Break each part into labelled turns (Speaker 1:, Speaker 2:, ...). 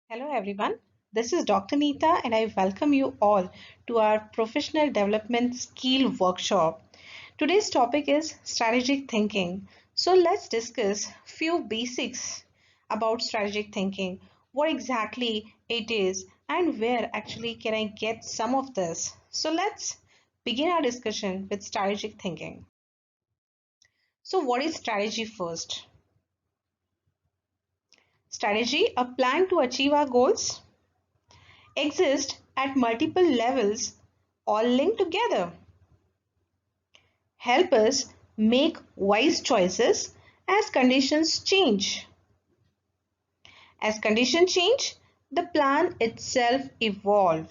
Speaker 1: Hello everyone, this is Dr. Neeta and I welcome you all to our professional development skill workshop. Today's topic is strategic thinking. So let's discuss few basics about strategic thinking, what exactly it is and where actually can I get some of this. So let's begin our discussion with strategic thinking. So what is strategy first? Strategy, a plan to achieve our goals, exist at multiple levels, all linked together, help us make wise choices as conditions change. As conditions change, the plan itself evolve.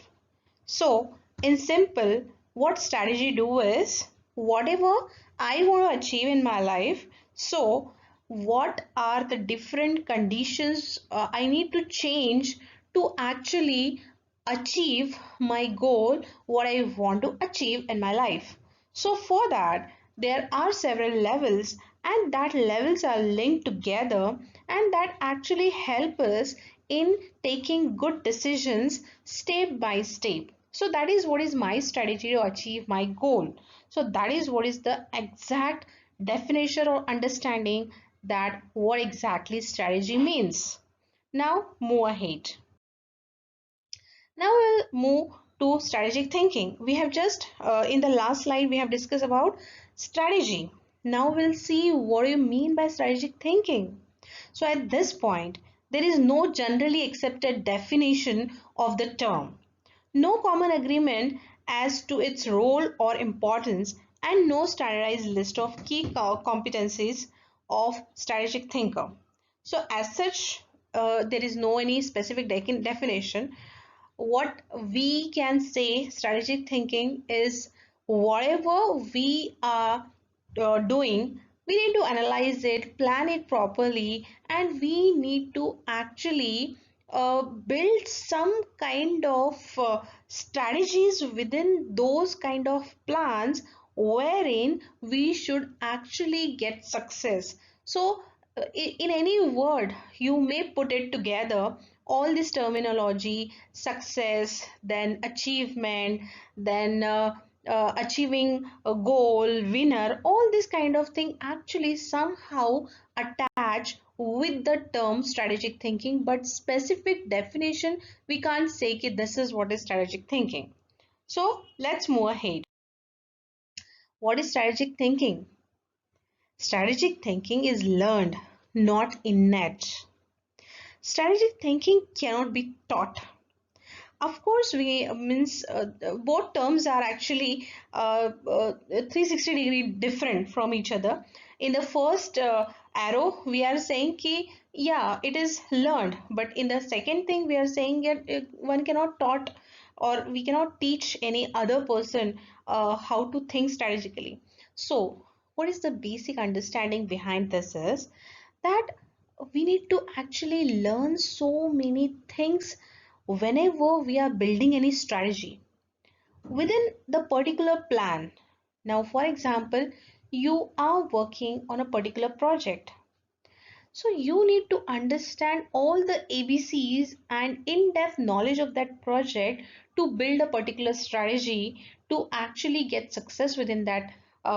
Speaker 1: So, in simple, what strategy do is whatever I want to achieve in my life. So, what are the different conditions I need to change to actually achieve my goal, what I want to achieve in my life. So, for that, there are several levels, and that levels are linked together, and that actually help us in taking good decisions step by step. So that is what is my strategy to achieve my goal. So that is what is the exact definition or understanding that what exactly strategy means. Now move ahead. Now we'll move to strategic thinking. We have just in the last slide we have discussed about strategy. Now we'll see what you mean by strategic thinking. So at this point, there is no generally accepted definition of the term, no common agreement as to its role or importance, and no standardized list of key competencies of strategic thinker. So as such, there is no any specific definition. What we can say strategic thinking is whatever we are doing, we need to analyze it, plan it properly, and we need to actually build some kind of strategies within those kind of plans wherein we should actually get success. So in any word you may put it together, all this terminology, success, then achievement, then achieving a goal, winner, all this kind of thing actually somehow attach with the term strategic thinking, but specific definition we can't say that this is what is strategic thinking. So let's move ahead. What is strategic thinking? Strategic thinking is learned, not innate. Strategic thinking cannot be taught. Of course, we means both terms are actually 360-degree different from each other. In the first arrow, we are saying ki yeah, it is learned, but in the second thing, we are saying that one cannot taught or we cannot teach any other person how to think strategically. So, what is the basic understanding behind this is that we need to actually learn so many things whenever we are building any strategy within the particular plan. Now, for example, you are working on a particular project. So you need to understand all the ABCs and in-depth knowledge of that project to build a particular strategy to actually get success within that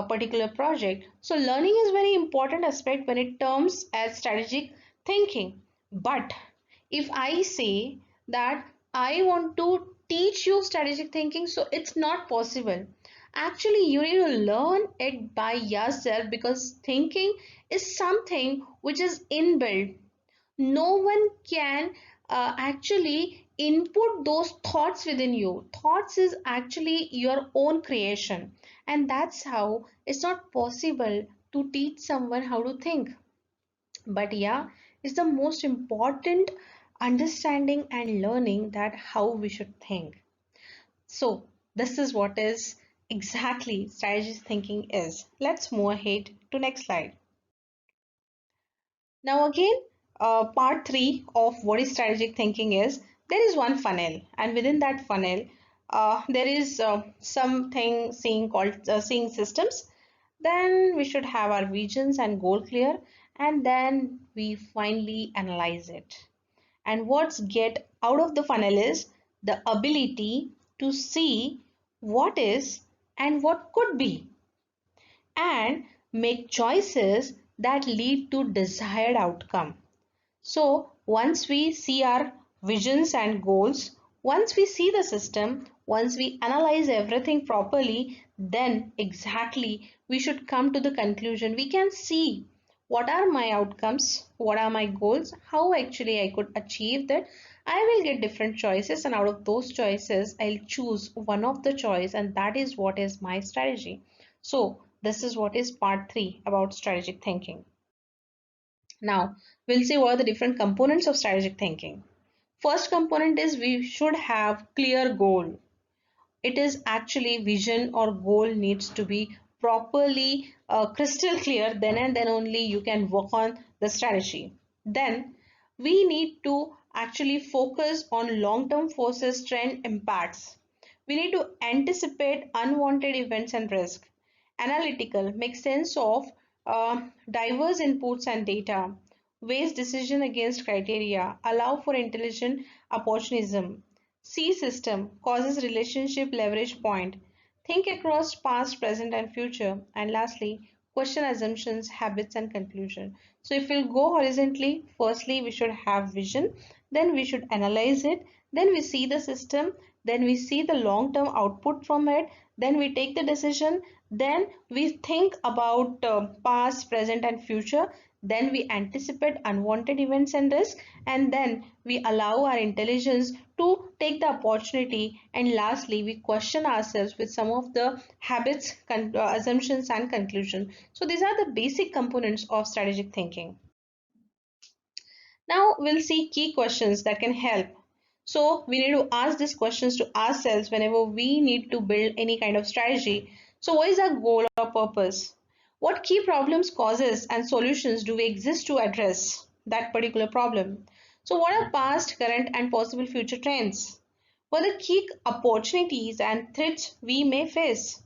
Speaker 1: particular project. So learning is very important aspect when it comes as strategic thinking. But if I say that I want to teach you strategic thinking, so it's not possible. Actually, you need to learn it by yourself because thinking is something which is inbuilt. No one can actually input those thoughts within you. Thoughts is actually your own creation, and that's how it's not possible to teach someone how to think. But yeah, it's the most important understanding and learning that how we should think. So this is what is exactly strategic thinking is. Let's move ahead to next slide. Now again, part 3 of what is strategic thinking is there is one funnel, and within that funnel there is something seeing called seeing systems. Then we should have our visions and goal clear, and then we finally analyze it. And what's get out of the funnel is the ability to see what is and what could be and make choices that lead to desired outcome. So once we see our visions and goals, once we see the system, once we analyze everything properly, then exactly we should come to the conclusion. We can see what are my outcomes, what are my goals, how actually I could achieve that. I will get different choices, and out of those choices I'll choose one of the choice, and that is what is my strategy. So this is what is part 3 about strategic thinking. Now, we'll see what are the different components of strategic thinking. First component is we should have clear goal. It is actually vision or goal needs to be properly crystal clear, then and then only you can work on the strategy. Then we need to actually focus on long-term forces, trend impacts. We need to anticipate unwanted events and risk. Analytical, make sense of diverse inputs and data, weighs decision against criteria, allow for intelligent opportunism. C system causes relationship leverage point. Think across past, present, and future. And lastly, question assumptions, habits, and conclusion. So if we'll go horizontally, firstly we should have vision, then we should analyze it, then we see the system, then we see the long-term output from it, then we take the decision, then we think about past, present, and future, then we anticipate unwanted events and risks, and then we allow our intelligence to take the opportunity, and lastly we question ourselves with some of the habits, assumptions, and conclusion. So these are the basic components of strategic thinking. Now we'll see key questions that can help. So we need to ask these questions to ourselves whenever we need to build any kind of strategy. So what is our goal or purpose? What key problems, causes, and solutions do we exist to address that particular problem? So what are past, current, and possible future trends? What are the key opportunities and threats we may face?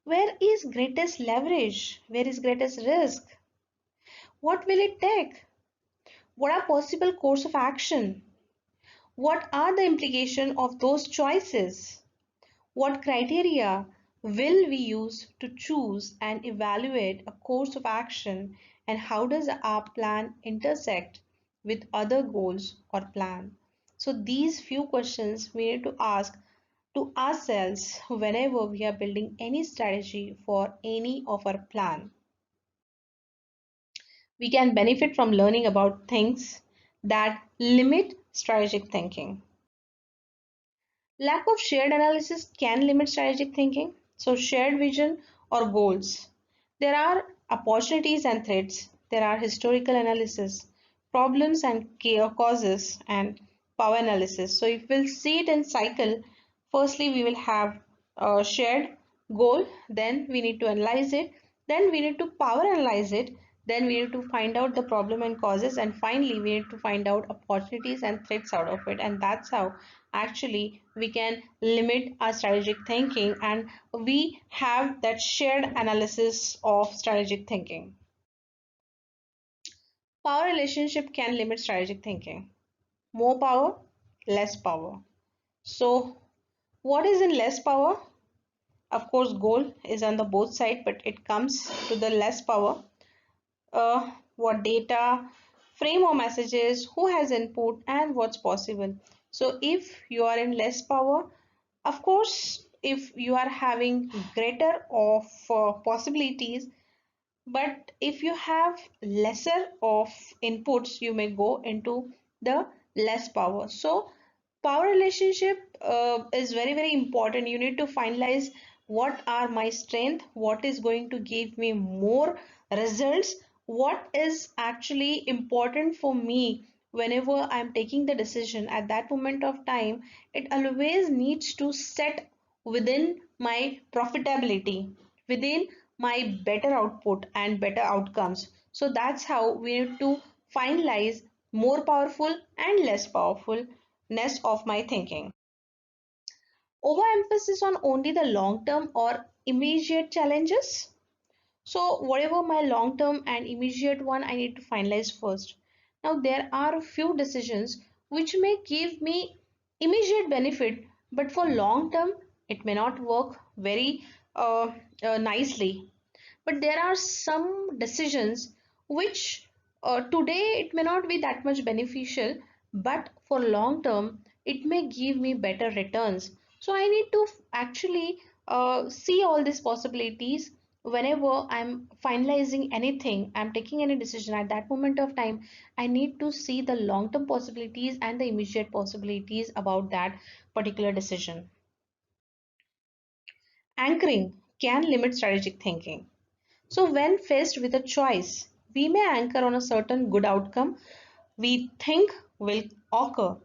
Speaker 1: Where is greatest leverage? Where is greatest risk? What will it take? What are possible course of action? What are the implications of those choices? What criteria will we use to choose and evaluate a course of action, and how does our plan intersect with other goals or plan? So these few questions we need to ask to ourselves whenever we are building any strategy for any of our plan. We can benefit from learning about things that limit strategic thinking. Lack of shared analysis can limit strategic thinking. So shared vision or goals. There are opportunities and threats. There are historical analysis, problems and causes, and power analysis. So if we'll see it in cycle, firstly we will have a shared goal, then we need to analyze it, then we need to power analyze it, then we need to find out the problem and causes, and finally we need to find out opportunities and threats out of it. And that's how actually we can limit our strategic thinking, and we have that shared analysis of strategic thinking. Power relationship can limit strategic thinking. More power, less power. So what is in less power? Of course goal is on the both side, but it comes to the less power. What data, frame or messages, who has input, and what's possible. So if you are in less power, of course if you are having greater of possibilities, but if you have lesser of inputs, you may go into the less power. So power relationship is very important. You need to finalize what are my strength, what is going to give me more results, what is actually important for me whenever I'm taking the decision at that moment of time. It always needs to set within my profitability, within my better output and better outcomes. So that's how we need to finalize more powerful and less powerfulness of my thinking. Overemphasis on only the long term or immediate challenges. So whatever my long term and immediate one, I need to finalize first. Now there are a few decisions which may give me immediate benefit, but for long term, it may not work very nicely. But there are some decisions which today it may not be that much beneficial, but for long term it may give me better returns. So I need to actually see all these possibilities whenever I'm finalizing anything, I'm taking any decision at that moment of time. I need to see the long term possibilities and the immediate possibilities about that particular decision. Anchoring can limit strategic thinking. So, when faced with a choice, we may anchor on a certain good outcome we think will occur.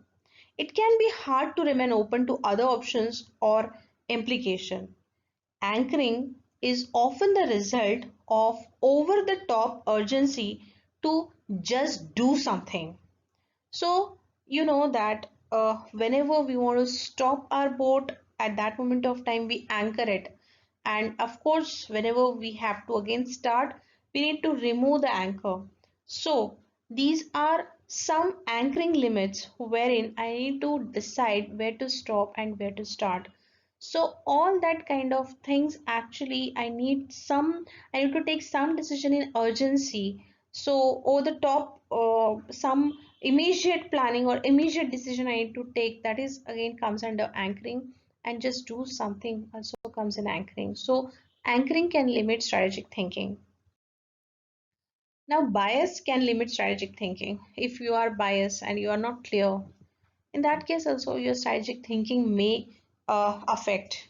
Speaker 1: It can be hard to remain open to other options or implication. Anchoring is often the result of over the top urgency to just do something. So, you know that whenever we want to stop our boat, at that moment of time, we anchor it. And of course, whenever we have to again start, we need to remove the anchor. So, these are some anchoring limits wherein I need to decide where to stop and where to start. So all that kind of things, actually I need to take some decision in urgency. So over the top some immediate planning or immediate decision I need to take, that is again comes under anchoring, and just do something also comes in anchoring. So anchoring can limit strategic thinking. Now bias can limit strategic thinking. If you are biased and you are not clear, in that case also your strategic thinking may affect.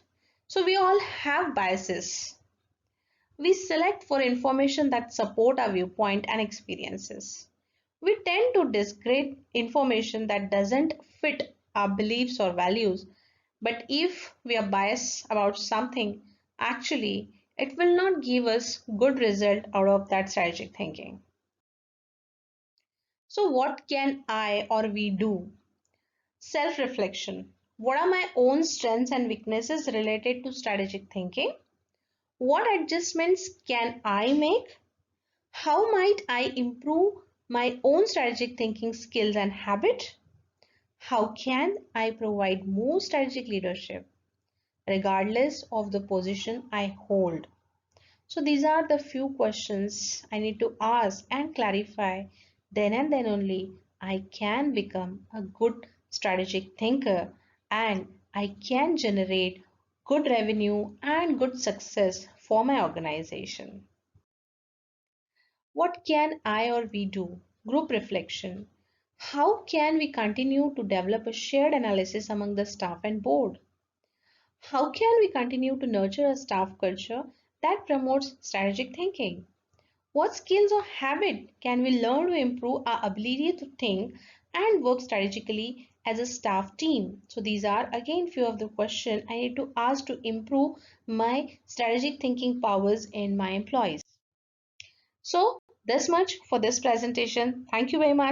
Speaker 1: So we all have biases. We select for information that support our viewpoint and experiences. We tend to discredit information that doesn't fit our beliefs or values. But if we are biased about something, actually it will not give us good result out of that strategic thinking. So what can I or we do? Self-reflection. What are my own strengths and weaknesses related to strategic thinking? What adjustments can I make? How might I improve my own strategic thinking skills and habit? How can I provide more strategic leadership regardless of the position I hold? So these are the few questions I need to ask and clarify. Then and then only I can become a good strategic thinker, and I can generate good revenue and good success for my organization. What can I or we do? Group reflection. How can we continue to develop a shared analysis among the staff and board? How can we continue to nurture a staff culture that promotes strategic thinking? What skills or habit can we learn to improve our ability to think and work strategically as a staff team? So these are again few of the questions I need to ask to improve my strategic thinking powers in my employees. So this much for this presentation. Thank you very much.